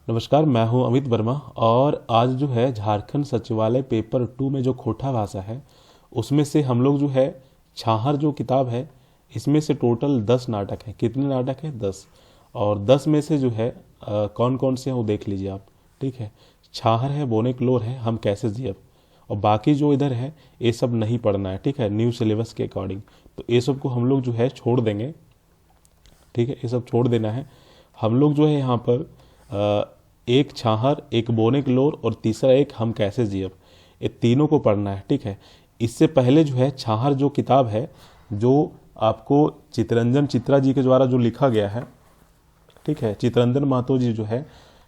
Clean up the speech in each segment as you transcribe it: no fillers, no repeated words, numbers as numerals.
नमस्कार, मैं हूं अमित वर्मा। और आज जो है झारखंड सचिवालय पेपर 2 में जो खोटा भाषा है उसमें से हम लोग जो है छाहर जो किताब है इसमें से टोटल 10 नाटक है। कितने नाटक है? 10। और 10 में से जो है कौन कौन से हैं वो देख लीजिए आप। ठीक है, छाहर है, बोनेक्लोर है, हम कैसे जियब, और बाकी जो इधर है ये सब नहीं पढ़ना है। ठीक है, न्यू सिलेबस के अकॉर्डिंग तो ये सब को हम लोग जो है छोड़ देंगे। ठीक है, ये सब छोड़ देना है। हम लोग जो है यहाँ पर एक छाहर, एक बोनेक्लोर और तीसरा एक हम कैसे जियब, ये तीनों को पढ़ना है। ठीक है, इससे पहले जो है छाहर जो किताब है जो आपको चितरंजन चित्रा जी के द्वारा जो लिखा गया है। ठीक है, चितरंजन महतो जी जो है,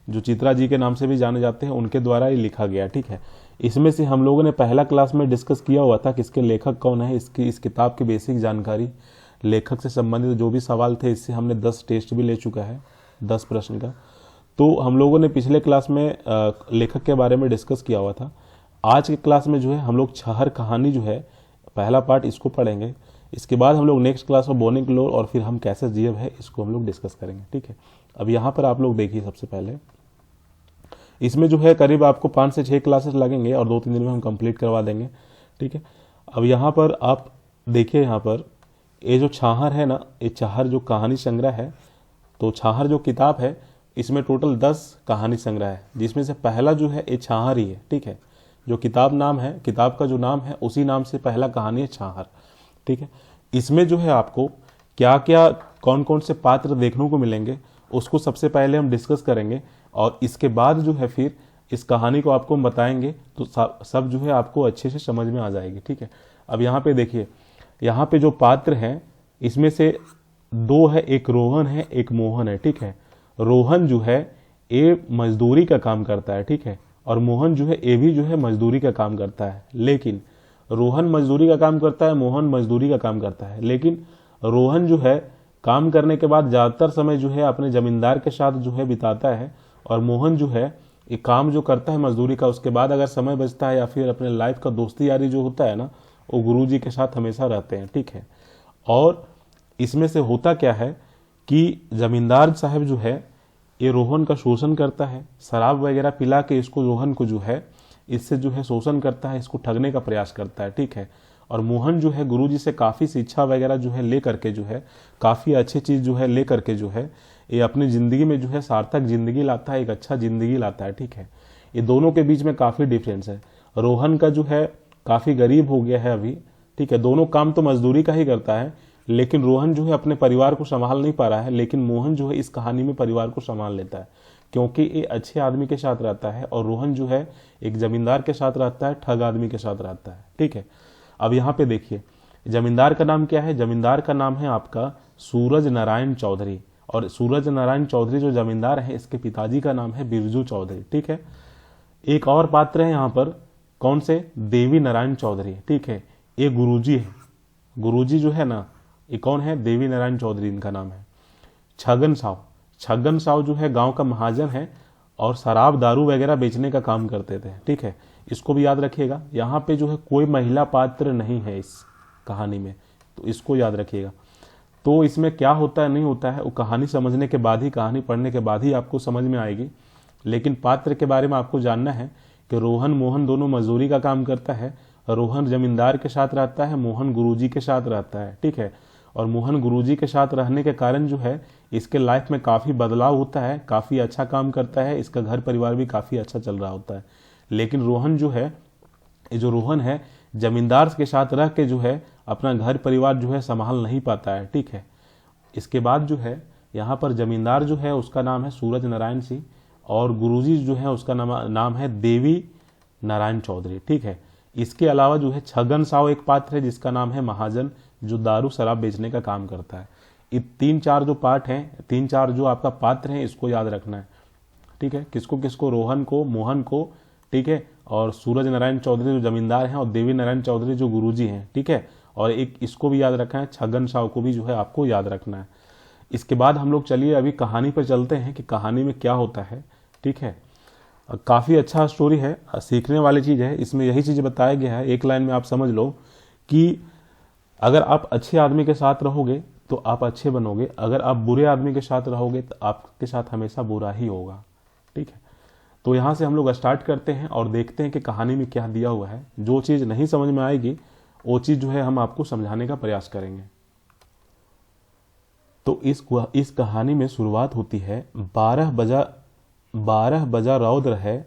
जो चित्रा जी के नाम से भी जाने जाते हैं, उनके द्वारा ये लिखा गया। ठीक है, इसमें से हम लोगों ने पहला क्लास में डिस्कस किया हुआ था कि इसके लेखक कौन है, इस किताब की बेसिक जानकारी, लेखक से संबंधित जो भी सवाल थे, इससे हमने 10 टेस्ट भी ले चुका है, 10 प्रश्न का। तो हम लोगों ने पिछले क्लास में लेखक के बारे में डिस्कस किया हुआ था। आज के क्लास में जो है हम लोग छहर कहानी जो है पहला पार्ट इसको पढ़ेंगे। इसके बाद हम लोग नेक्स्ट क्लास में बोनेक्लोर और फिर हम कैसे जियब है इसको हम लोग डिस्कस करेंगे। ठीक है, अब यहाँ पर आप लोग देखिए, सबसे पहले इसमें जो है करीब आपको 5 से 6 क्लासेस लगेंगे और 2-3 दिन में हम कंप्लीट करवा देंगे। ठीक है, अब यहाँ पर आप देखिए, यहाँ पर ये जो छाहर है ना, ये छाहर जो कहानी संग्रह है, तो छाहर जो किताब है इसमें टोटल 10 कहानी संग्रह है, जिसमें से पहला जो है ये छाहर ही है। ठीक है, जो किताब नाम है, किताब का जो नाम है उसी नाम से पहला कहानी है छाहर। ठीक है, इसमें जो है आपको क्या क्या कौन कौन से पात्र देखने को मिलेंगे उसको सबसे पहले हम डिस्कस करेंगे, और इसके बाद जो है फिर इस कहानी को आपको हम बताएंगे, तो सब जो है आपको अच्छे से समझ में आ जाएगी। ठीक है, अब यहाँ पे देखिए, यहाँ पे जो पात्र हैं इसमें से 2 है, एक रोहन है, एक मोहन है। ठीक है, रोहन जो है ये मजदूरी का काम करता है। ठीक है, और मोहन जो है ये भी जो है मजदूरी का काम करता है। लेकिन रोहन मजदूरी का काम करता है, मोहन मजदूरी का काम करता है, लेकिन रोहन जो है काम करने के बाद ज़्यादातर समय जो है अपने जमींदार के साथ जो है बिताता है, और मोहन जो है ये काम जो करता है मजदूरी का, उसके बाद अगर समय बचता है या फिर अपने लाइफ का दोस्ती यारी जो होता है ना, वो गुरु जी के साथ हमेशा रहते हैं। ठीक है, और इसमें से होता क्या है कि जमींदार साहब जो है ये रोहन का शोषण करता है, शराब वगैरह पिला के इसको, रोहन को जो है इससे जो है शोषण करता है, इसको ठगने का प्रयास करता है। ठीक है, और मोहन जो है गुरुजी से काफ़ी शिक्षा वगैरह जो है ले करके जो है काफ़ी अच्छी चीज़ जो है ले करके जो है ये अपनी ज़िंदगी में जो है सार्थक ज़िंदगी लाता है, एक अच्छा ज़िंदगी लाता है। ठीक है, ये दोनों के बीच में काफ़ी डिफरेंस है। रोहन का जो है काफ़ी गरीब हो गया है अभी। ठीक है, दोनों काम तो मजदूरी का ही करता है, लेकिन रोहन जो है अपने परिवार को संभाल नहीं पा रहा है, लेकिन मोहन जो है इस कहानी में परिवार को संभाल लेता है, क्योंकि ये अच्छे आदमी के साथ रहता है, और रोहन जो है एक जमींदार के साथ रहता है, ठग आदमी के साथ रहता है। ठीक है, अब यहाँ पे देखिए, जमींदार का नाम क्या है? जमींदार का नाम है आपका सूरज नारायण चौधरी, और सूरज नारायण चौधरी जो जमींदार है इसके पिताजी का नाम है बिरजू चौधरी। ठीक है, एक और पात्र है यहाँ पर, कौन से? देवी नारायण चौधरी। ठीक है, ये गुरुजी है। गुरुजी जो है ना, ये कौन है? देवी नारायण चौधरी इनका नाम है। छगन साव, छगन साव जो है गांव का महाजन है और शराब दारू वगैरह बेचने का काम करते थे। ठीक है, इसको भी याद रखिएगा। यहाँ पे जो है कोई महिला पात्र नहीं है इस कहानी में, तो इसको याद रखिएगा। तो इसमें क्या होता है नहीं होता है वो कहानी समझने के बाद ही, कहानी पढ़ने के बाद ही आपको समझ में आएगी। लेकिन पात्र के बारे में आपको जानना है कि रोहन मोहन दोनों मजदूरी का काम करता है। रोहन जमींदार के साथ रहता है, मोहन गुरुजी के साथ रहता है। ठीक है, और मोहन गुरुजी के साथ रहने के कारण जो है इसके लाइफ में काफ़ी बदलाव होता है, काफ़ी अच्छा काम करता है, इसका घर परिवार भी काफ़ी अच्छा चल रहा होता है। लेकिन रोहन जो है, ये जो रोहन है जमींदार के साथ रह के जो है अपना घर परिवार जो है संभाल नहीं पाता है। ठीक है, इसके बाद जो है यहाँ पर जमींदार जो है उसका नाम है सूरज नारायण सिंह, और गुरुजी जो है उसका नाम है देवी नारायण चौधरी। ठीक है, इसके अलावा जो है छगन साव एक पात्र है जिसका नाम है महाजन, जो दारू शराब बेचने का काम करता है। ये 3-4 जो पार्ट हैं, 3-4 जो आपका पात्र हैं, इसको याद रखना है। ठीक है, किसको किसको? रोहन को, मोहन को, ठीक है, और सूरज नारायण चौधरी जो जमींदार हैं, और देवी नारायण चौधरी जो गुरुजी हैं। ठीक है, और एक इसको भी याद रखना है, छगन साव को भी जो है आपको याद रखना है। इसके बाद हम लोग चलिए अभी कहानी पर चलते हैं कि कहानी में क्या होता है। ठीक है, काफ़ी अच्छा स्टोरी है, सीखने वाली चीज़ है। इसमें यही चीज़ बताया गया है, एक लाइन में आप समझ लो कि अगर आप अच्छे आदमी के साथ रहोगे तो आप अच्छे बनोगे, अगर आप बुरे आदमी के साथ रहोगे तो आपके साथ हमेशा बुरा ही होगा। ठीक है, तो यहाँ से हम लोग स्टार्ट करते हैं और देखते हैं कि कहानी में क्या दिया हुआ है। जो चीज़ नहीं समझ में आएगी वो चीज़ जो है हम आपको समझाने का प्रयास करेंगे। तो इस कहानी में शुरुआत होती है, 12 बजा रौद्र है,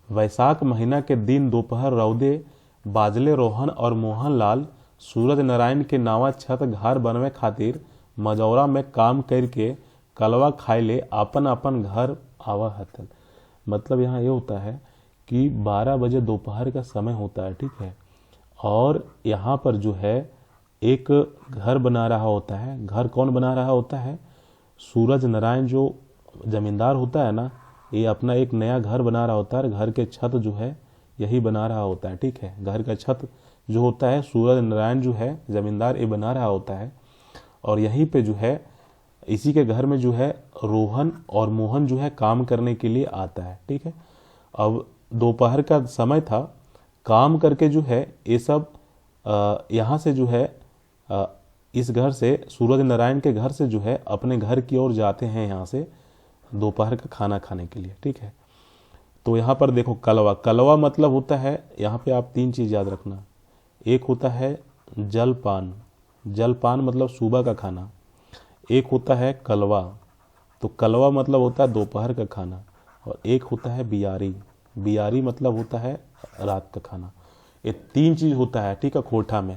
वैशाख महीना के दिन दोपहर रौदे, बाजले रोहन और मोहन लाल सूरज नारायण के नावा छत घर बनवे खातिर मजौरा में काम करके कलवा खाए ले अपन अपन घर आवा हतन। मतलब यहाँ ये होता है कि 12 बजे दोपहर का समय होता है, ठीक है, और यहाँ पर जो है एक घर बना रहा होता है। घर कौन बना रहा होता है? सूरज नारायण जो जमींदार होता है ना, ये अपना एक नया घर बना रहा होता है। घर के छत जो है यही बना रहा होता है, ठीक है। घर का छत जो होता है सूरज नारायण जो है जमींदार ये बना रहा होता है। और यहीं पे जो है इसी के घर में जो है रोहन और मोहन जो है काम करने के लिए आता है, ठीक है। अब दोपहर का समय था, काम करके जो है ये सब यहाँ से जो है इस घर से सूरज नारायण के घर से जो है अपने घर की ओर जाते हैं, यहाँ से दोपहर का खाना खाने के लिए, ठीक है। तो यहाँ पर देखो कलवा, कलवा मतलब होता है, यहाँ पे आप 3 चीज़ याद रखना। एक होता है जलपान, जलपान मतलब सुबह का खाना। एक होता है कलवा, तो कलवा मतलब होता है दोपहर का खाना। और एक होता है बियारी, बियारी मतलब होता है रात का खाना। ये 3 चीज़ होता है, ठीक है, कोठा में।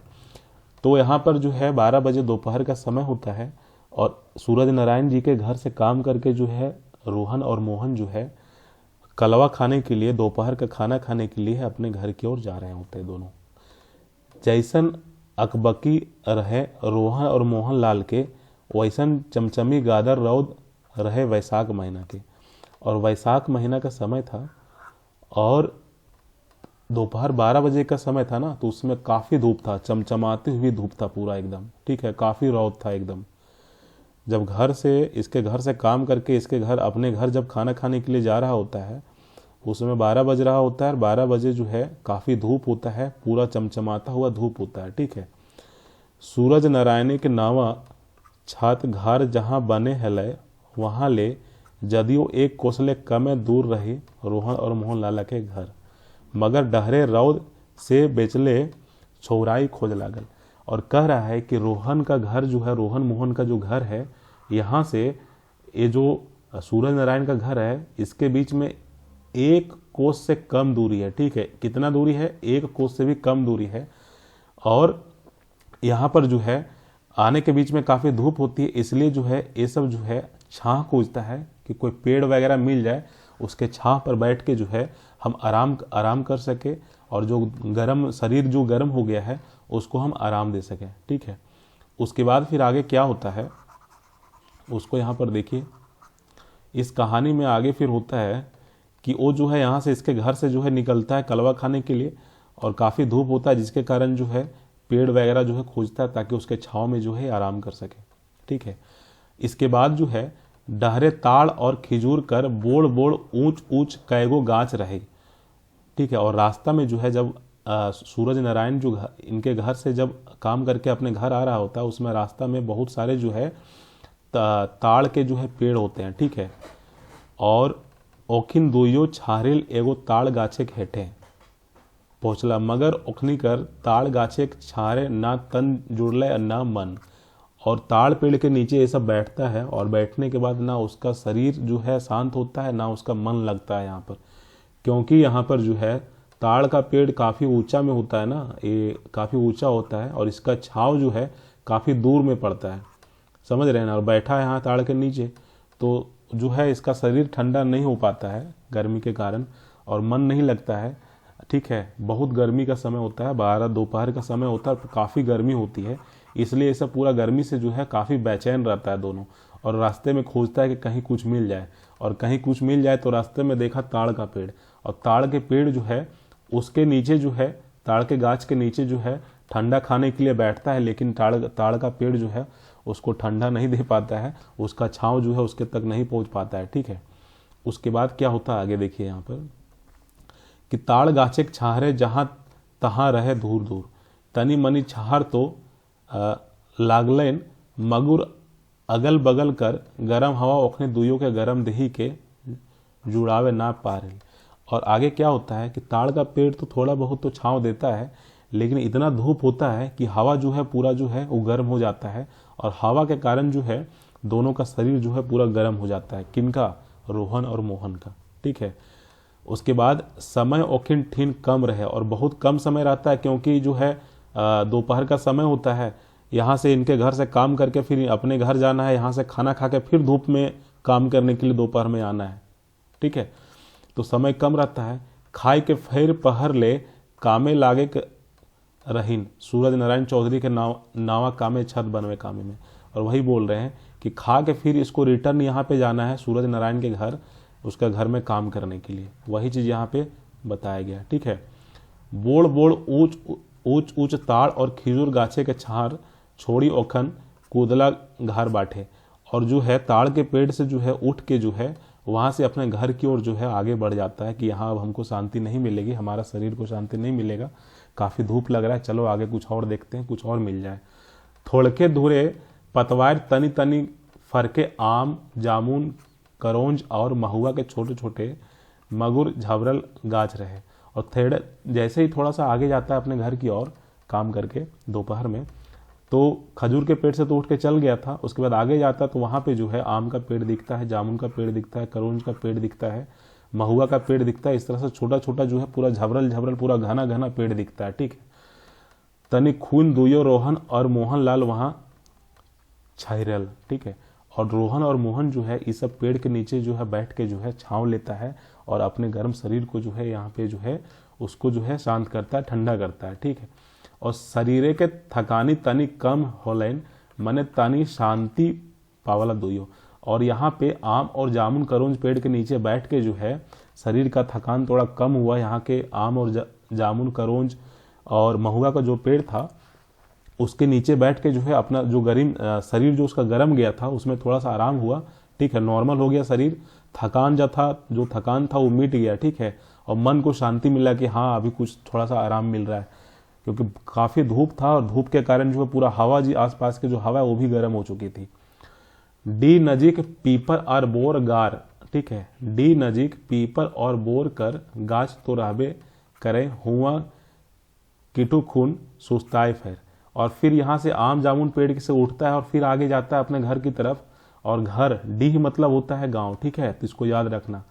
तो यहाँ पर जो है 12 बजे दोपहर का समय होता है और सूरज नारायण जी के घर से काम करके जो है रोहन और मोहन जो है कलवा खाने के लिए, दोपहर का खाना खाने के लिए अपने घर की ओर जा रहे होते हैं दोनों। जैसन अकबकी रहे रोहन और मोहन लाल के, वैसन चमचमी गादर रौद रहे वैशाख महीना के। और वैशाख महीना का समय था और दोपहर 12 बजे का समय था ना, तो उसमें काफ़ी धूप था, चमचमाती हुई धूप था पूरा एकदम, ठीक है, काफ़ी रौद था एकदम। जब घर से इसके घर से काम करके इसके घर अपने घर जब खाना खाने के लिए जा रहा होता है, उसमें 12 बज रहा होता है। 12 बजे जो है काफ़ी धूप होता है, पूरा चमचमाता हुआ धूप होता है, ठीक है। सूरज नारायण के नावा छात घर जहाँ बने हलय वहाँ ले, जदियो एक कोसले कमे दूर रही रोहन और मोहन लाला के घर, मगर डहरे रौद से बेचले छौराई खोज लागल। और कह रहा है कि रोहन का घर जो है, रोहन मोहन का जो घर है, यहाँ से ये जो सूरज नारायण का घर है, इसके बीच में 1 कोस से कम दूरी है, ठीक है। कितना दूरी है? 1 कोस से भी कम दूरी है। और यहाँ पर जो है आने के बीच में काफ़ी धूप होती है, इसलिए जो है ये सब जो है छाँव खोजता है कि कोई पेड़ वगैरह मिल जाए, उसके छाँव पर बैठ के जो है हम आराम कर सके और जो गर्म शरीर जो गर्म हो गया है उसको हम आराम दे सकें, ठीक है। उसके बाद फिर आगे क्या होता है उसको यहाँ पर देखिए। इस कहानी में आगे फिर होता है कि वो जो है यहाँ से इसके घर से जो है निकलता है कलवा खाने के लिए, और काफ़ी धूप होता है जिसके कारण जो है पेड़ वगैरह जो है खोजता है ताकि उसके छाँव में जो है आराम कर सके, ठीक है। इसके बाद जो है डहरे ताड़ और खिजूर कर बोड़ बोड़ ऊंच ऊंच कैगो गाछ रहे, ठीक है। और रास्ता में जो है जब सूरज नारायण जो इनके घर से जब काम करके अपने घर आ रहा होता है, उसमें रास्ता में बहुत सारे जो है ताड़ के जो है पेड़ होते हैं, ठीक है। और ओखिन दुइयो छारेल एगो ताड़ गाछे के हेठे पहुँचला, मगर ओखनी कर ताड़ गाछे के छारे ना तन जुड़ले ना मन। और ताड़ पेड़ के नीचे ये सब बैठता है और बैठने के बाद ना उसका शरीर जो है शांत होता है ना उसका मन लगता है यहाँ पर, क्योंकि यहाँ पर जो है ताड़ का पेड़ काफ़ी ऊंचा में होता है ना, ये काफ़ी ऊंचा होता है और इसका छाव जो है काफ़ी दूर में पड़ता है, समझ रहे हैं ना। और बैठा है यहाँ ताड़ के नीचे, तो जो है इसका शरीर ठंडा नहीं हो पाता है गर्मी के कारण और मन नहीं लगता है, ठीक है। बहुत गर्मी का समय होता है, 12 दोपहर का समय होता है, काफ़ी गर्मी होती है, इसलिए ये सब पूरा गर्मी से जो है काफ़ी बेचैन रहता है दोनों। और रास्ते में खोजता है कि कहीं कुछ मिल जाए, और कहीं कुछ मिल जाए तो रास्ते में देखा ताड़ का पेड़, और ताड़ के पेड़ जो है उसके नीचे जो है ताड़ के गाछ के नीचे जो है ठंडा खाने के लिए बैठता है, लेकिन ताड़ का पेड़ जो है उसको ठंडा नहीं दे पाता है, उसका छाँव जो है उसके तक नहीं पहुँच पाता है, ठीक है। उसके बाद क्या होता है आगे देखिए यहाँ पर कि ताड़ गाछे के छाहरे जहाँ तहाँ रहे दूर दूर, तनी मनी छाहर तो लागलेन मगुर अगल बगल कर गरम हवा ओखने दुइयों के गरम देही के जुड़ावे ना पारे। और आगे क्या होता है कि ताड़ का पेड़ तो थोड़ा बहुत तो छांव देता है, लेकिन इतना धूप होता है कि हवा जो है पूरा जो है वो गर्म हो जाता है, और हवा के कारण जो है दोनों का शरीर जो है पूरा गर्म हो जाता है। किनका? रोहन और मोहन का। ठीक है। उसके बाद समय ओखिन ठीन कम रहे, और बहुत कम समय रहता है, क्योंकि जो है दोपहर का समय होता है, यहाँ से इनके घर से काम करके फिर अपने घर जाना है, यहाँ से खाना खा के फिर धूप में काम करने के लिए दोपहर में आना है। ठीक है, तो समय कम रहता है। खाए के फेर पहर ले कामे लागे के रहीन, सूरज नारायण चौधरी के नावा कामे छत बनवे कामे में। और वही बोल रहे हैं कि खा के फिर इसको रिटर्न यहाँ पे जाना है सूरज नारायण के घर, उसका घर में काम करने के लिए। वही चीज़ यहाँ पे बताया गया। ठीक है। बोड़ बोड़ ऊंच ऊंच ऊंच ताड़ और खिजूर गाछे के छार छोड़ी ओखन कूदला घर बाटे। और जो है ताड़ के पेड़ से जो है उठ के जो है वहाँ से अपने घर की ओर जो है आगे बढ़ जाता है कि यहाँ अब हमको शांति नहीं मिलेगी, हमारा शरीर को शांति नहीं मिलेगा, काफ़ी धूप लग रहा है, चलो आगे कुछ और देखते हैं, कुछ और मिल जाए। थोड़के धुरे पतवार तनी तनी फरके आम जामुन करौंज और महुआ के छोटे छोटे मगुर झबरल गाछ रहे। और जैसे ही थोड़ा सा आगे जाता है अपने घर की ओर काम करके दोपहर में, तो खजूर के पेड़ से तो उठ के चल गया था, उसके बाद आगे जाता तो वहाँ पे जो है आम का पेड़ दिखता है, जामुन का पेड़ दिखता है, करौंज का पेड़ दिखता है, महुआ का पेड़ दिखता है। इस तरह से छोटा छोटा जो है पूरा झबरल झबरल पूरा घना घना पेड़ दिखता है। ठीक है। तनी खून दुयो रोहन और मोहन लाल वहाँ छायरल। ठीक है। और रोहन और मोहन जो है इस सब पेड़ के नीचे जो है बैठ के जो है छाँव लेता है, और अपने गर्म शरीर को जो है यहाँ पे जो है उसको जो है शांत करता है, ठंडा करता है। ठीक है। और शरीरे के थकानी तनी कम होलेन मने तनी शांति पावला दुयो। और यहाँ पे आम और जामुन करौंज पेड़ के नीचे बैठ के जो है शरीर का थकान थोड़ा कम हुआ। यहाँ के आम और जामुन करौंज और महुआ का जो पेड़ था उसके नीचे बैठ के जो है अपना जो शरीर जो उसका गर्म गया था उसमें थोड़ा सा आराम हुआ। ठीक है। नॉर्मल हो गया शरीर, थकान जो थकान था वो मिट गया। ठीक है। और मन को शांति मिला कि हाँ अभी कुछ थोड़ा सा आराम मिल रहा है, क्योंकि काफ़ी धूप था और धूप के कारण जो है पूरा हवा जी आसपास के जो हवा है वो भी गर्म हो चुकी थी। डी नजीक पीपर और बोर गार। ठीक है। डी नजीक पीपर और बोर कर गाछ तो रहबे करे हुआ किटू खून सुस्ताए फिर। और फिर यहाँ से आम जामुन पेड़ से उठता है और फिर आगे जाता है अपने घर की तरफ। और घर डी मतलब होता है गांव। ठीक है, तो इसको याद रखना।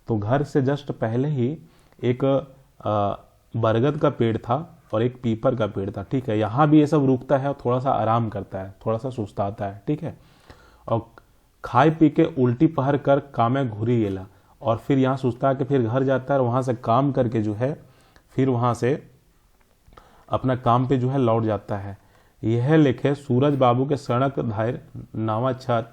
तो घर से जस्ट पहले ही एक बरगद का पेड़ था और एक पीपर का पेड़ था। ठीक है। यहाँ भी ये सब रुकता है और थोड़ा सा आराम करता है, थोड़ा सा सुस्ताता है। ठीक है। और खाए पी के उल्टी पहर कर कामे घुरी गेला। और फिर यहाँ सुस्ता के फिर घर जाता है और वहाँ से काम करके जो है फिर वहाँ से अपना काम पे जो है लौट जाता है। यह लिखे सूरज बाबू के सड़क धायर नावा छत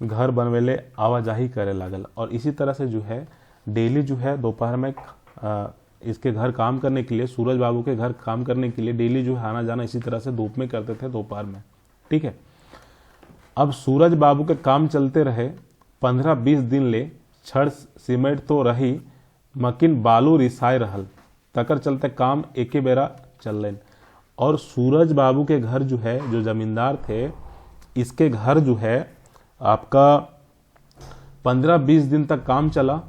घर बनवेले आवाजाही करे लागल। और इसी तरह से जो है डेली जो है दोपहर में इसके घर काम करने के लिए, सूरज बाबू के घर काम करने के लिए डेली जो है आना जाना इसी तरह से धूप में करते थे दोपहर में। ठीक है। अब सूरज बाबू के काम चलते रहे 15-20 दिन ले। छड़ सीमेंट तो रही मकिन बालू रिसाई रहल, तकर चलते काम एके बेरा चल। और सूरज बाबू के घर जो है, जो जमींदार थे, इसके घर जो है आपका 15-20 दिन तक काम चला।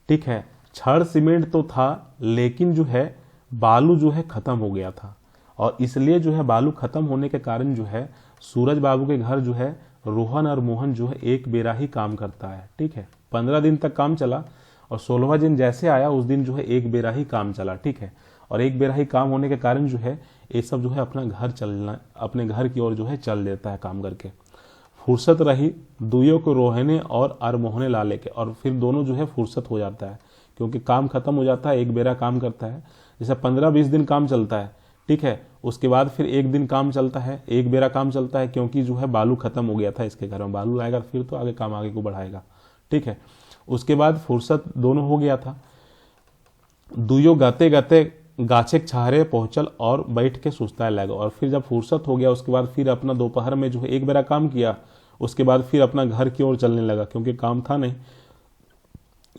ठीक है। छड़ सीमेंट तो था लेकिन जो है बालू जो है खत्म हो गया था, और इसलिए जो है बालू खत्म होने के कारण जो है सूरज बाबू के घर जो है रोहन और मोहन जो है एक बेरा ही काम करता है। ठीक है। 15 दिन तक काम चला और 16वां दिन जैसे आया उस दिन जो है एक बेरा ही काम चला। ठीक है। और एक बेरा ही काम होने के कारण जो है ये सब जो है अपने घर की ओर जो है चल देता है काम करके। फुर्सत रही दुइयों को रोहने और मोहने लाले के। और फिर दोनों जो है फुर्सत हो जाता है, क्योंकि काम खत्म हो जाता है, एक बेरा काम करता है। जैसे 15-20 दिन काम चलता है। ठीक है। उसके बाद फिर एक दिन काम चलता है, एक बेरा काम चलता है, क्योंकि जो है बालू खत्म हो गया था इसके घर में, बालू लाएगा फिर तो आगे काम आगे को बढ़ाएगा। ठीक है। उसके बाद फुर्सत दोनों हो गया था। दुइयों गाते गाते गाछे के छाहरे पहुंचल और बैठ के सुस्ताए लगा। और फिर जब फुर्सत हो गया उसके बाद फिर अपना दोपहर में जो है एक बेरा काम किया, उसके बाद फिर अपना घर की ओर चलने लगा, क्योंकि काम था नहीं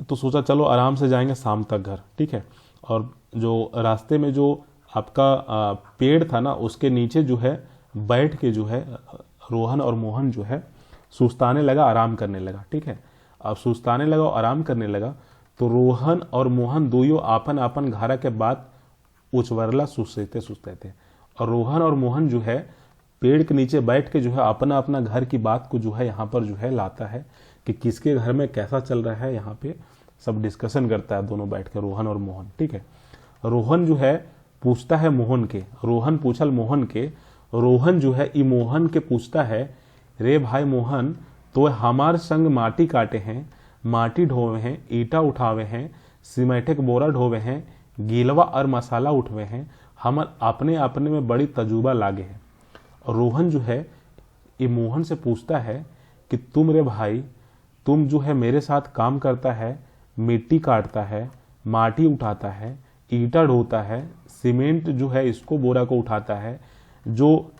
तो सोचा चलो आराम से जाएंगे शाम तक घर। ठीक है। और जो रास्ते में जो आपका पेड़ था ना उसके नीचे जो है बैठ के जो है रोहन और मोहन जो है सुस्ताने लगा, आराम करने लगा। ठीक है। अब सुस्ताने लगा और आराम करने लगा। तो रोहन और मोहन दोनों आपन आपन घरा के बात उचवरला सुसते सुसते थे। और रोहन और मोहन जो है पेड़ के नीचे बैठ के जो है अपना अपना घर की बात को जो है यहाँ पर जो है लाता है कि किसके घर में कैसा चल रहा है, यहाँ पे सब डिस्कशन करता है दोनों बैठ के, रोहन और मोहन। ठीक है, रोहन जो है पूछता है मोहन के, रोहन पूछल मोहन के, रोहन जो है ई मोहन के पूछता है, रे भाई मोहन तो हमार संग माटी काटे हैं, माटी ढोवे हैं, ईटा उठावे हैं, सीमेंटे के बोरा ढोवे हैं, गीलवा और मसाला उठवे हैं, हम अपने अपने में बड़ी तजुर्बा लागे हैं। और रोहन जो है ये मोहन से पूछता है कि तुम रे भाई, तुम जो है मेरे साथ काम करता है, मिट्टी काटता है, माटी उठाता है, ईटा ढोता है, सीमेंट जो है इसको बोरा को उठाता है, जो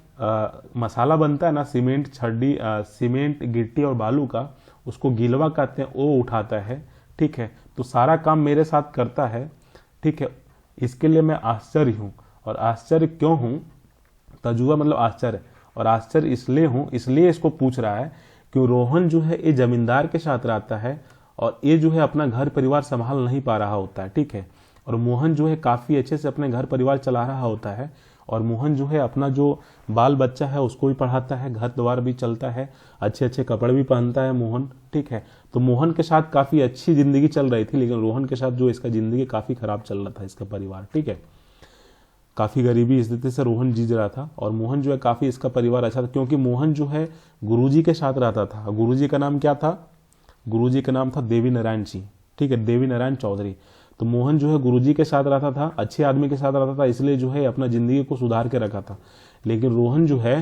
मसाला बनता है ना सीमेंट छड़ी, सीमेंट गिट्टी और बालू का, उसको गिलवा कहते हैं, वो उठाता है। ठीक है, तो सारा काम मेरे साथ करता है। ठीक है, इसके लिए मैं आश्चर्य हूँ। और आश्चर्य क्यों हूँ, तजुर्बा मतलब आश्चर्य, और आश्चर्य इसलिए हूँ, इसलिए इसको पूछ रहा है कि रोहन जो है ये जमींदार के साथ रहता है और ये जो है अपना घर परिवार संभाल नहीं पा रहा होता है। ठीक है, और मोहन जो है काफ़ी अच्छे से अपने घर परिवार चला रहा होता है, और मोहन जो है अपना जो बाल बच्चा है उसको भी पढ़ाता है, घर द्वार भी चलता है, अच्छे अच्छे कपड़े भी पहनता है मोहन। ठीक है, तो मोहन के साथ काफ़ी अच्छी ज़िंदगी चल रही थी, लेकिन रोहन के साथ जो इसका ज़िंदगी काफ़ी ख़राब चल रहा था, इसका परिवार। ठीक है, काफ़ी गरीबी स्थिति से रोहन जी रहा था, और मोहन जो है काफ़ी इसका परिवार अच्छा था, क्योंकि मोहन जो है गुरुजी के साथ रहता था। गुरुजी का नाम क्या था, गुरुजी का नाम था देवी नारायण जी। ठीक है, देवी नारायण चौधरी। तो मोहन जो है गुरुजी के साथ रहता था, अच्छे आदमी के साथ रहता था, इसलिए जो है अपना ज़िंदगी को सुधार के रखा था। लेकिन रोहन जो है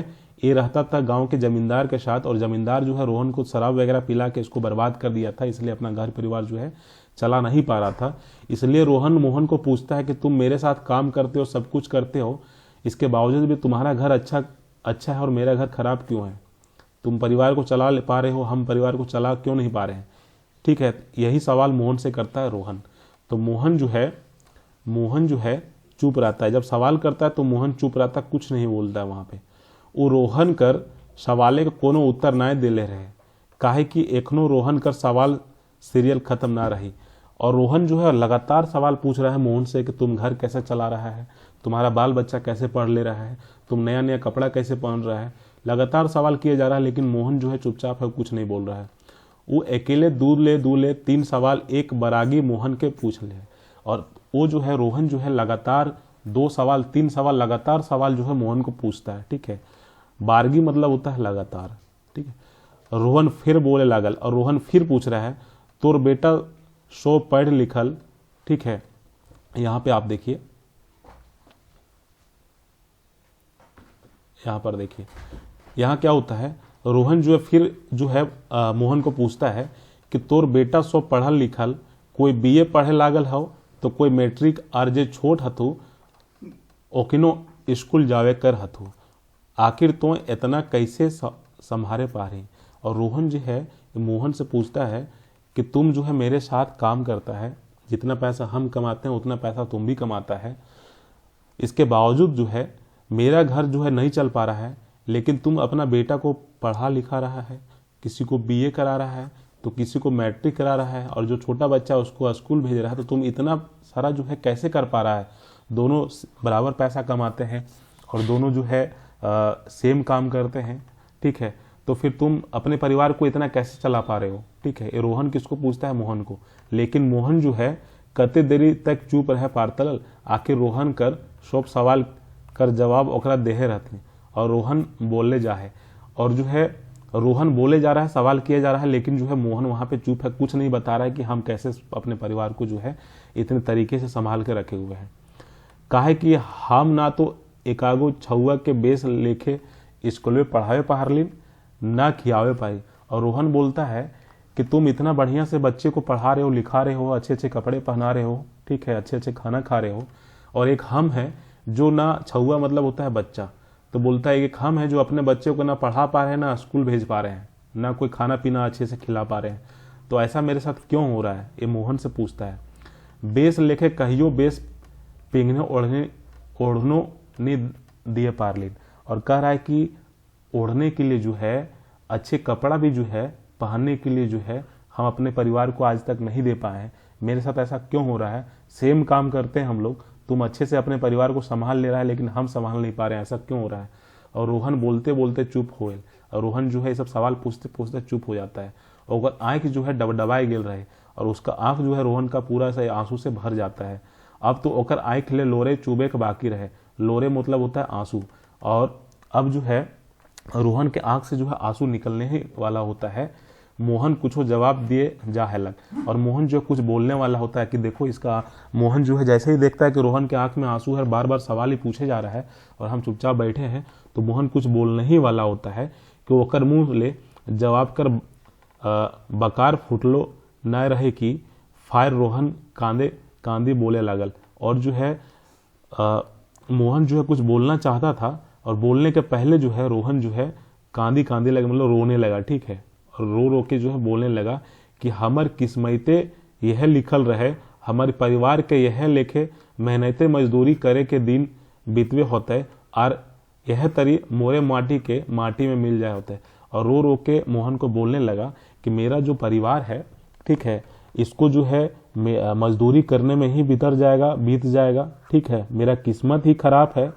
ये रहता था गांव के जमींदार के साथ, और जमींदार जो है रोहन को शराब वगैरह पिला के इसको बर्बाद कर दिया था, इसलिए अपना घर परिवार जो है चला नहीं पा रहा था। इसलिए रोहन मोहन को पूछता है कि तुम मेरे साथ काम करते हो, सब कुछ करते हो, इसके बावजूद भी तुम्हारा घर अच्छा है और मेरा घर खराब क्यों है? तुम परिवार को चला पा रहे हो, हम परिवार को चला क्यों नहीं पा रहे हैं? ठीक है, यही सवाल मोहन से करता है रोहन। तो मोहन जो है चुप रहता है, जब सवाल करता है तो मोहन चुप रहता, कुछ नहीं बोलता है वहाँ पे। वो रोहन कर सवाले के कोनो उत्तर ना दे ले रहे, काहे कि एखनो रोहन कर सवाल सीरियल खत्म ना रही। और रोहन जो है लगातार सवाल पूछ रहा है मोहन से कि तुम घर कैसे चला रहा है, तुम्हारा बाल बच्चा कैसे पढ़ ले रहा है, तुम नया नया कपड़ा कैसे पहन रहा है, लगातार सवाल किए जा रहा है, लेकिन मोहन जो है चुपचाप है, कुछ नहीं बोल रहा है। वो अकेले दूर ले 3 सवाल एक बरागी मोहन के पूछ ले, और वो जो है रोहन जो है लगातार 2 सवाल 3 सवाल लगातार सवाल जो है मोहन को पूछता है। ठीक है, बारगी मतलब होता है लगातार। ठीक है, रोहन फिर बोले लागल, और रोहन फिर पूछ रहा है, तोर बेटा सो पढ़ लिखल। ठीक है, यहाँ पे आप देखिए, यहाँ पर देखिए, यहाँ क्या होता है, रोहन जो है फिर जो है मोहन को पूछता है कि तोर बेटा सो पढ़ल लिखल, कोई बीए पढ़े लागल हो तो कोई मैट्रिक आर जे छोट हथु ओकिनो स्कूल जावे कर हथु, आखिर तो इतना कैसे संभारे पा रही? और रोहन जो है मोहन से पूछता है कि तुम जो है मेरे साथ काम करता है, जितना पैसा हम कमाते हैं उतना पैसा तुम भी कमाता है, इसके बावजूद जो है मेरा घर जो है नहीं चल पा रहा है, लेकिन तुम अपना बेटा को पढ़ा लिखा रहा है, किसी को बीए करा रहा है तो किसी को मैट्रिक करा रहा है, और जो छोटा बच्चा उसको स्कूल भेज रहा है, तो तुम इतना सारा जो है कैसे कर पा रहा है? दोनों बराबर पैसा कमाते हैं और दोनों जो है सेम काम करते हैं। ठीक है, तो फिर तुम अपने परिवार को इतना कैसे चला पा रहे हो? ठीक है, ये रोहन किसको पूछता है? मोहन को। लेकिन मोहन जो है कते देरी तक चुप रहे पारतल, आखिर रोहन कर सब सवाल कर जवाब ओकरा देहे रहते, और रोहन बोलने जा है, और जो है रोहन बोले जा रहा है, सवाल किया जा रहा है, लेकिन जो है मोहन वहाँ पे चुप है, कुछ नहीं बता रहा है कि हम कैसे अपने परिवार को जो है इतने तरीके से संभाल के रखे हुए हैं। काहे कि हम ना तो एकागो छुआ के बेस लेके स्कूल में पढ़ावे पहाड़लिन, ना खियावे पाई। और रोहन बोलता है कि तुम इतना बढ़िया से बच्चे को पढ़ा रहे हो, लिखा रहे हो, अच्छे अच्छे कपड़े पहना रहे हो, ठीक है, अच्छे अच्छे खाना खा रहे हो, और एक हम है जो ना छुआ मतलब होता है बच्चा, तो बोलता है एक हम है जो अपने बच्चे को ना पढ़ा पा रहे हैं, ना स्कूल भेज पा रहे हैं, ना कोई खाना पीना अच्छे से खिला पा रहे हैं, तो ऐसा मेरे साथ क्यों हो रहा है? ये मोहन से पूछता है। बेस लेके कहियो बेस पिंगने ओढ़नो ने दिए पारलिन, और कह रहा है कि ओढ़ने के लिए जो है अच्छे कपड़ा भी जो है पहनने के लिए जो है हम अपने परिवार को आज तक नहीं दे पाए हैं, मेरे साथ ऐसा क्यों हो रहा है, सेम काम करते हैं हम लोग, तुम अच्छे से अपने परिवार को संभाल ले रहा है लेकिन हम संभाल नहीं पा रहे हैं, ऐसा क्यों हो रहा है। और रोहन बोलते बोलते चुप हो गए, और रोहन जो है ये सब सवाल पूछते पूछते चुप हो जाता है, और ओकर आँख जो है डबडबाए गिल रहे, और उसका आँख जो है रोहन का पूरा से आंसू से भर जाता है। अब तो ओकर आँख ले लोरे चुबे के बाकी रहे, लोरे मतलब होता है आंसू, और अब जो है रोहन के आंख से जो है आंसू निकलने ही वाला होता है। मोहन कुछ जवाब दिए जा है लग, और मोहन जो कुछ बोलने वाला होता है कि देखो इसका, मोहन जो है जैसे ही देखता है कि रोहन के आंख में आंसू है, बार बार सवाल ही पूछे जा रहा है और हम चुपचाप बैठे हैं, तो मोहन कुछ बोलने ही वाला होता है कि वो कर मुंह ले जवाब कर बकार फुटलो न रहे कि फायर रोहन कांदे कांदी बोले लागल। और जो है मोहन जो है कुछ बोलना चाहता था, और बोलने के पहले जो है रोहन जो है कांदी कांदी लगा, मतलब रोने लगा, ठीक है, और रो रो के जो है बोलने लगा कि हमर किस्मते यह लिखल रहे, हमारे परिवार के यह लेखे मेहनते मजदूरी करे के दिन बीतवे होते, और यह तरी मोरे माटी में मिल जाए होते। और रो रो के मोहन को बोलने लगा कि मेरा जो परिवार है, ठीक है, इसको जो है मजदूरी करने में ही बीत जाएगा, ठीक है, मेरा किस्मत ही खराब है,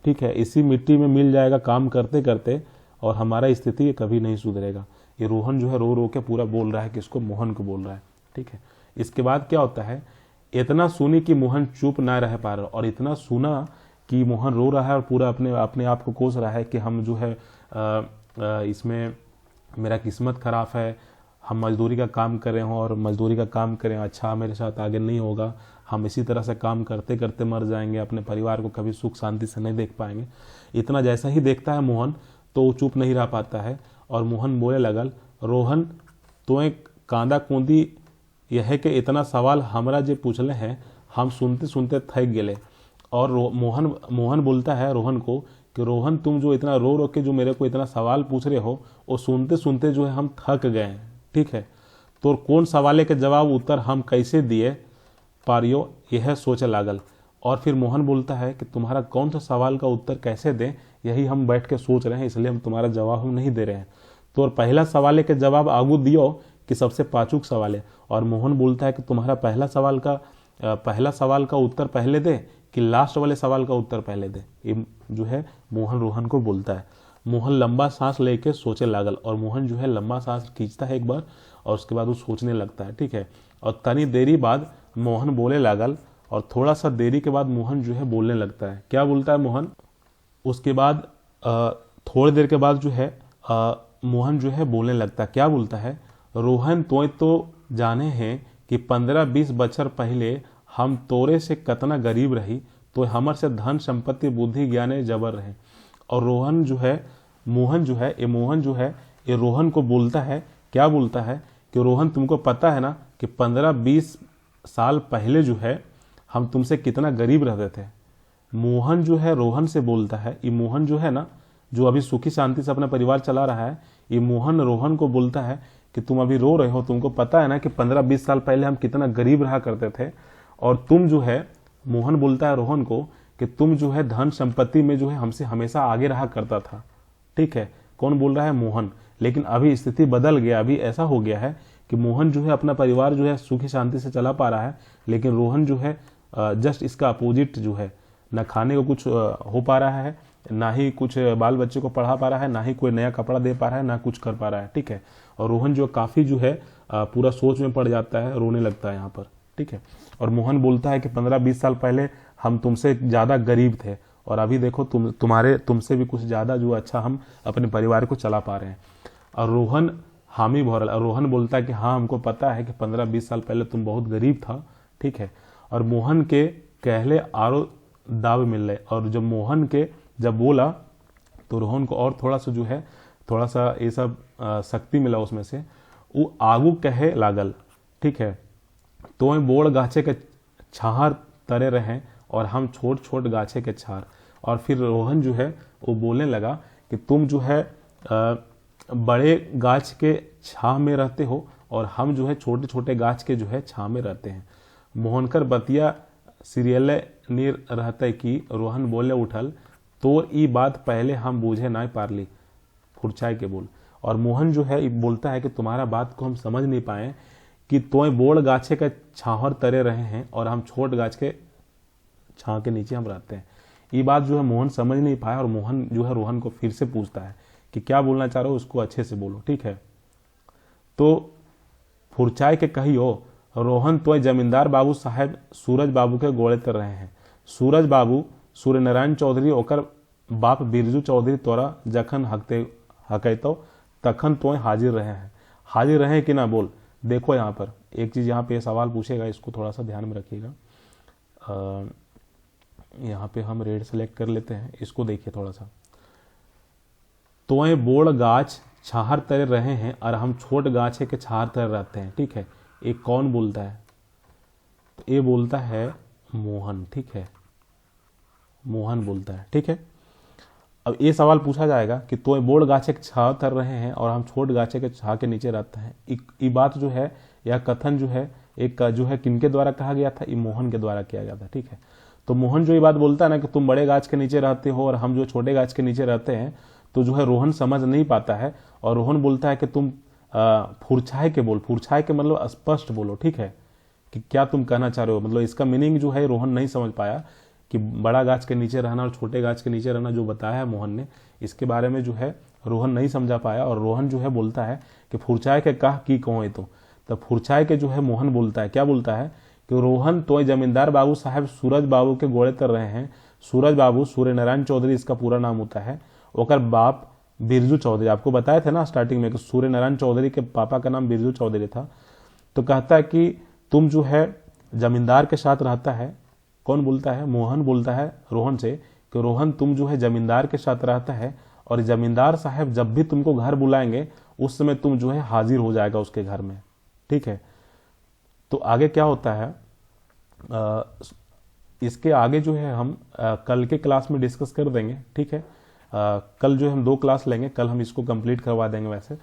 ठीक है, इसी मिट्टी में मिल जाएगा काम करते करते, और हमारा स्थिति कभी नहीं सुधरेगा। ये रोहन जो है रो रो के पूरा बोल रहा है कि इसको मोहन को बोल रहा है, ठीक है। इसके बाद क्या होता है, इतना सुनी कि मोहन चुप ना रह पा रहा, और इतना सुना कि मोहन रो रहा है और पूरा अपने आप को कोस रहा है कि हम जो है इसमें मेरा किस्मत खराब है, हम मजदूरी का काम कर रहे हों और मजदूरी का काम करें, अच्छा मेरे साथ आगे नहीं होगा, हम इसी तरह से काम करते करते मर जाएंगे, अपने परिवार को कभी सुख शांति से नहीं देख पाएंगे। इतना जैसा ही देखता है मोहन तो वो चुप नहीं रह पाता है, और मोहन बोले लगल, रोहन तो एक कांदा कूंदी यह के इतना सवाल हमरा जे पूछले हैं, हम सुनते सुनते थक गेले। और मोहन बोलता है रोहन को कि रोहन तुम जो इतना रो रो के जो मेरे को इतना सवाल पूछ रहे हो, वो सुनते सुनते जो है हम थक गए हैं, ठीक है, तो कौन सवाले के जवाब उत्तर हम कैसे दिए पारियो, यह सोचे लागल। और फिर मोहन बोलता है कि तुम्हारा कौन सा सवाल का उत्तर कैसे दें, यही हम बैठ के सोच रहे हैं, इसलिए हम तुम्हारा जवाब हम नहीं दे रहे हैं। तो पहला सवाल के जवाब आगू दियो कि सबसे पाचुक सवाल है। और मोहन बोलता है कि तुम्हारा पहला सवाल का उत्तर पहले दे कि लास्ट वाले सवाल का उत्तर पहले दे। ये जो है मोहन रोहन को बोलता है। मोहन लंबा सांस लेके सोचे लागल, और मोहन जो है लंबा सांस खींचता है एक बार, और उसके बाद वो सोचने लगता है, ठीक है। और तनी देरी बाद मोहन बोले लागल, और थोड़ा सा देरी के बाद मोहन जो है बोलने लगता है। क्या बोलता है मोहन? उसके बाद थोड़ी देर के बाद जो है मोहन जो है बोलने लगता है। क्या बोलता है? रोहन तो जाने हैं कि 15-20 बछर पहले हम तोरे से कतना गरीब रही, तो हमर से धन संपत्ति बुद्धि ज्ञान जबर रहे। और मोहन जो है ये रोहन को बोलता है। क्या बोलता है कि रोहन तुमको पता है ना कि 15-20 साल पहले जो है हम तुमसे कितना गरीब रहते थे। मोहन जो है रोहन से बोलता है। ये मोहन जो है ना, जो अभी सुखी शांति से अपना परिवार चला रहा है, ये मोहन रोहन को बोलता है कि तुम अभी रो रहे हो, तुमको पता है ना कि 15-20 साल पहले हम कितना गरीब रहा करते थे, और तुम जो है, मोहन बोलता है रोहन को कि तुम जो है धन संपत्ति में जो है हमसे हमेशा आगे रहा करता था, ठीक है। कौन बोल रहा है? मोहन। लेकिन अभी स्थिति बदल गया। अभी ऐसा हो गया है कि मोहन जो है अपना परिवार जो है सुखी शांति से चला पा रहा है, लेकिन रोहन जो है जस्ट इसका अपोजिट जो है, ना खाने को कुछ हो पा रहा है, ना ही कुछ बाल बच्चे को पढ़ा पा रहा है, ना ही कोई नया कपड़ा दे पा रहा है, ना कुछ कर पा रहा है, ठीक है। और रोहन जो काफ़ी जो है पूरा सोच में पड़ जाता है, रोने लगता है यहाँ पर, ठीक है। और मोहन बोलता है कि 15-20 साल पहले हम तुमसे ज़्यादा गरीब थे, और अभी देखो तुमसे भी कुछ ज़्यादा जो अच्छा हम अपने परिवार को चला पा रहे हैं। और रोहन हामी भरल, और रोहन बोलता है कि हाँ, हमको पता है कि 15-20 साल पहले तुम बहुत गरीब था, ठीक है। और मोहन के कहले आरो दाव मिल रहे, और जब मोहन के जब बोला तो रोहन को और थोड़ा सा जो है थोड़ा सा ये सब शक्ति मिला उसमें से। वो आगू कहे लागल, ठीक है, तो बोड़ गाछे के छाहर तरे रहे और हम छोट छोट गाछे के छार। और फिर रोहन जो है वो बोलने लगा कि तुम जो है बड़े गाछ के छाह में रहते हो, और हम जो है छोटे छोटे गाछ के जो है छाह में रहते हैं। मोहनकर बतिया सीरियल नीर रहते कि रोहन बोले उठल, तो ई बात पहले हम बूझे ना पारली, फुरचाई के बोल। और मोहन जो है बोलता है कि तुम्हारा बात को हम समझ नहीं पाए कि तोय बोड़ गाछे का छाहर तरे रहे हैं और हम छोट गाछ के छां के नीचे हम रहते हैं। ये बात जो है मोहन समझ नहीं पाया और मोहन जो है रोहन को फिर से पूछता है कि क्या बोलना चाह रहे हो, उसको अच्छे से बोलो, ठीक है। तो फुरचाई के कहियो रोहन तो जमींदार बाबू साहेब सूरज बाबू के गोड़े तर रहे हैं। सूरज बाबू सूर्य नारायण चौधरी ओकर बाप बिरजू चौधरी तोरा जखन हकैतो तखन तो हाजिर रहे हैं। हाजिर रहे कि ना बोल। देखो यहाँ पर एक चीज, यहाँ पे सवाल पूछेगा, इसको थोड़ा सा ध्यान में रखिएगा। यहाँ पे हम रेड सेलेक्ट कर लेते हैं, इसको देखिए थोड़ा सा। तोय बोड़ गाछ छाहर तरे रहे हैं और हम छोट गाछे के छाहर तरे रहते हैं, ठीक है। एक कौन बोलता है? तो ये बोलता है मोहन, ठीक है, मोहन बोलता है, ठीक है। अब ये सवाल पूछा जाएगा कि तोय बोड़ गाछे के छाह तर रहे हैं और हम छोट गाछे के छाह के नीचे रहते हैं। ये बात जो है, यह कथन जो है, एक जो है किनके द्वारा कहा गया था? ये मोहन के द्वारा किया गया था, ठीक है। तो मोहन जो ये बात बोलता है ना कि तुम बड़े गाछ के नीचे रहते हो और हम जो छोटे गाछ के नीचे रहते हैं, तो जो है रोहन समझ नहीं पाता है और रोहन बोलता है कि तुम फुरछाए के बोल। फुरछाए के मतलब स्पष्ट बोलो, ठीक है, कि क्या तुम कहना चाह रहे हो। मतलब इसका मीनिंग जो है रोहन नहीं समझ पाया कि बड़ा गाछ के नीचे रहना और छोटे गाछ के नीचे रहना जो बताया है मोहन ने, इसके बारे में जो है रोहन नहीं समझा पाया। और रोहन जो है बोलता है कि फुरछाए के कह की कहो तो। तब फुरछाए के जो है मोहन बोलता है, क्या बोलता है कि रोहन तो जमींदार बाबू साहब सूरज बाबू के गोड़े तर रहे हैं। सूरज बाबू सूर्य नारायण चौधरी इसका पूरा नाम होता है। ओकर बाप बिरजू चौधरी, आपको बताया था ना स्टार्टिंग में कि सूर्य नारायण चौधरी के पापा का नाम बिरजू चौधरी था। तो कहता है कि तुम जो है जमींदार के साथ रहता है। कौन बोलता है? मोहन बोलता है रोहन से कि रोहन तुम जो है जमींदार के साथ रहता है और जमींदार साहब जब भी तुमको घर बुलाएंगे उस समय तुम जो है हाजिर हो जाएगा उसके घर में, ठीक है। तो आगे क्या होता है, इसके आगे जो है हम कल के क्लास में डिस्कस कर देंगे, ठीक है। कल जो हम 2 क्लास लेंगे, कल हम इसको कंप्लीट करवा देंगे वैसे,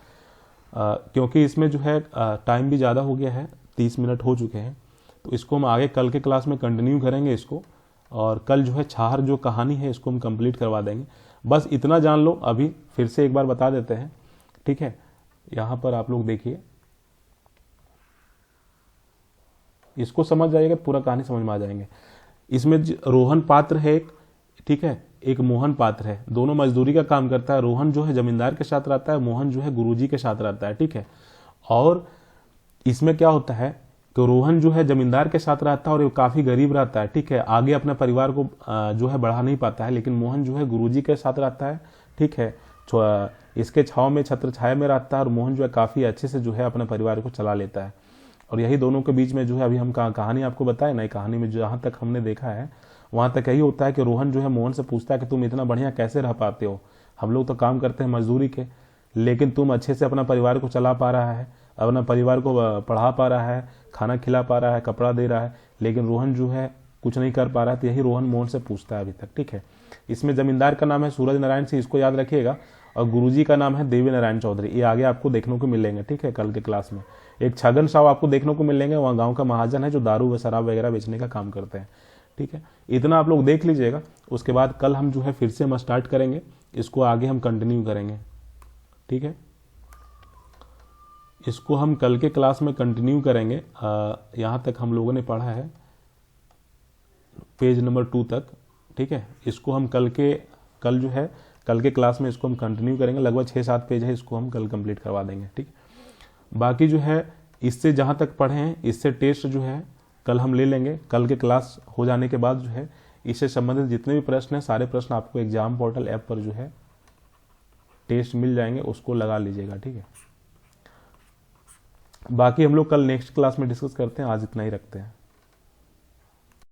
क्योंकि इसमें जो है टाइम भी ज़्यादा हो गया है, 30 मिनट हो चुके हैं। तो इसको हम आगे कल के क्लास में कंटिन्यू करेंगे इसको, और कल जो है छाहर जो कहानी है इसको हम कंप्लीट करवा देंगे। बस इतना जान लो, अभी फिर से एक बार बता देते हैं, ठीक है। यहाँ पर आप लोग देखिए, इसको समझ जाइएगा, पूरा कहानी समझ में आ जाएंगे। इसमें रोहन पात्र है एक, ठीक है, एक मोहन पात्र है। दोनों मजदूरी का काम करता है। रोहन जो है जमींदार के साथ रहता है, मोहन जो है गुरुजी के साथ रहता है, ठीक है। और इसमें क्या होता है कि रोहन जो है जमींदार के साथ रहता है और ये काफी गरीब रहता है, ठीक है। आगे अपने परिवार को जो है बढ़ा नहीं पाता है, लेकिन मोहन जो है गुरुजी के साथ रहता है, ठीक है। इसके छाव में, छत्र छाया में रहता है और मोहन जो है काफी अच्छे से जो है अपने परिवार को चला लेता है। और यही दोनों के बीच में जो है अभी हम कहानी आपको बताए ना, कहानी में जहां तक हमने देखा है वहां तक यही होता है कि रोहन जो है मोहन से पूछता है कि तुम इतना बढ़िया कैसे रह पाते हो, हम लोग तो काम करते हैं मजदूरी के, लेकिन तुम अच्छे से अपना परिवार को चला पा रहा है, अपना परिवार को पढ़ा पा रहा है, खाना खिला पा रहा है, कपड़ा दे रहा है, लेकिन रोहन जो है कुछ नहीं कर पा रहा है। तो यही रोहन मोहन से पूछता है अभी तक, ठीक है। इसमें जमींदार का नाम है सूरज नारायण सिंह, इसको याद रखिएगा, और गुरुजी का नाम है देवी नारायण चौधरी। ये आगे आपको देखने को मिलेंगे, ठीक है, कल के क्लास में। एक छगन साहब आपको देखने को मिलेंगे, वहाँ गांव का महाजन है जो दारू व शराब वगैरह बेचने का काम करते हैं, ठीक है। इतना आप लोग देख लीजिएगा। उसके बाद कल हम जो है फिर से हम स्टार्ट करेंगे, इसको आगे हम कंटिन्यू करेंगे, ठीक है। इसको हम कल के क्लास में कंटिन्यू करेंगे। यहाँ तक हम लोगों ने पढ़ा है पेज नंबर 2 तक, ठीक है। इसको हम कल जो है कल के क्लास में इसको हम कंटिन्यू करेंगे। लगभग 6-7 पेज है, इसको हम कल कंप्लीट करवा देंगे, ठीक है। बाकी जो है इससे जहाँ तक पढ़े हैं, इससे टेस्ट जो है कल हम ले लेंगे। कल के क्लास हो जाने के बाद जो है इससे संबंधित जितने भी प्रश्न हैं, सारे प्रश्न आपको एग्जाम पोर्टल ऐप पर जो है टेस्ट मिल जाएंगे, उसको लगा लीजिएगा, ठीक है। बाकी हम लोग कल नेक्स्ट क्लास में डिस्कस करते हैं, आज इतना ही रखते हैं।